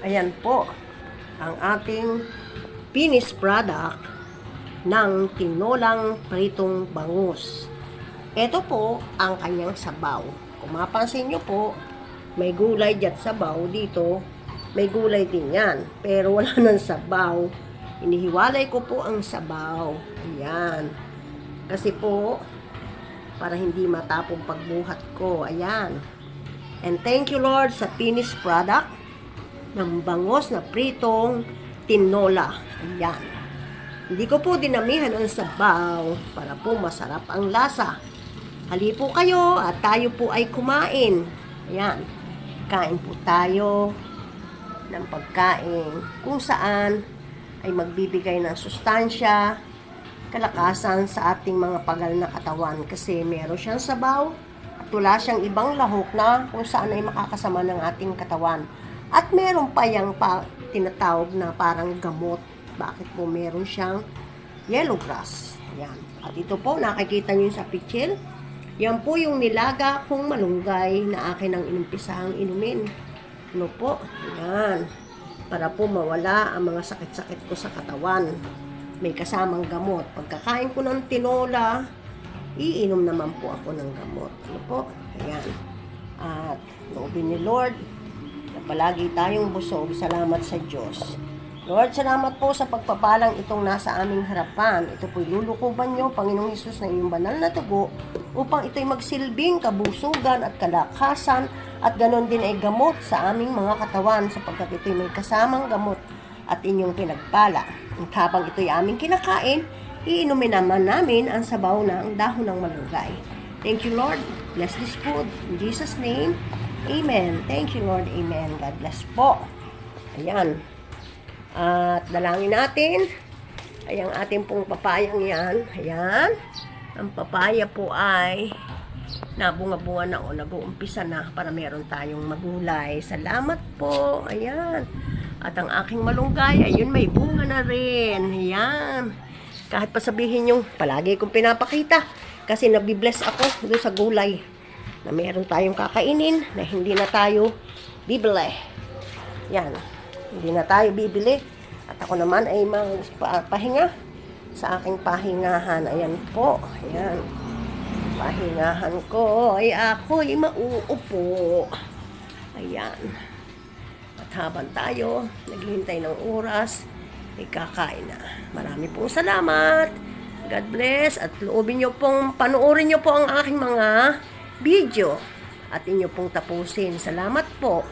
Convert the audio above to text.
Ayan po ang ating finished product ng tinolang pritong bangus. Ito po ang kanyang sabaw. Kung mapansin nyo po, may gulay dyan sabaw dito. May gulay din yan. Pero wala nang sabaw. Inihiwalay ko po ang sabaw. Ayan. Kasi po, para hindi matapong pagbuhat ko. Ayan. And thank you Lord sa finished product ng bangus na pritong tinola. Ayan. Hindi ko po dinamihan ang sabaw para po masarap ang lasa. Hali po kayo at tayo po ay kumain. Ayan. Kain po tayo ng pagkain kung saan ay magbibigay ng sustansya, kalakasan sa ating mga pagal na katawan kasi meron siyang sabaw at wala siyang ibang lahok na kung saan ay makakasama ng ating katawan. At meron pa yung tinatawag na parang gamot. Bakit po meron siyang yellow grass? Ayan. At ito po, nakikita nyo sa picture. Yan po yung nilaga kong malunggay na akin ang inumpisahang inumin. Ano po? Ayan. Para po mawala ang mga sakit-sakit ko sa katawan. May kasamang gamot. Pagkakain ko ng tinola, iinom naman po ako ng gamot. Ano po? Ayan. At loobin ni Lord na palagi tayong busog. Salamat sa Diyos. Lord, salamat po sa pagpapalang itong nasa aming harapan. Ito po'y lulukuban nyo, Panginoong Hesus, na iyong banal na dugo upang ito'y magsilbing kabusugan at kalakasan at ganon din ay gamot sa aming mga katawan sapagkat ito'y may kasamang gamot at inyong pinagpala. At habang ito'y aming kinakain, iinumin naman namin ang sabaw ng dahon ng malunggay. Thank you, Lord. Bless this food. In Jesus' name, Amen. Thank you, Lord. Amen. God bless po. Ayan. At dalangin natin ay ang ating pong papayang yan. Ayan. Ang papaya po ay nabunga-bunga na o nag-uumpisa na para meron tayong magulay. Salamat po. Ayan. At ang aking malunggay, ayun, may bunga na rin. Ayan. Kahit pa sabihin yung palagi kong pinapakita kasi nabibless ako doon sa gulay na meron tayong kakainin na hindi na tayo bibili. Yan. Hindi na tayo bibili. At ako naman ay pahinga sa aking pahingahan. Ayan po. Ayan. Pahingahan ko ay ako ay mauupo. Ayan. At habang tayo naghihintay ng oras, ay kakain na. Marami pong salamat. God bless. At loobin nyo pong, panuorin nyo po ang aking mga video. At inyo pong tapusin. Salamat po.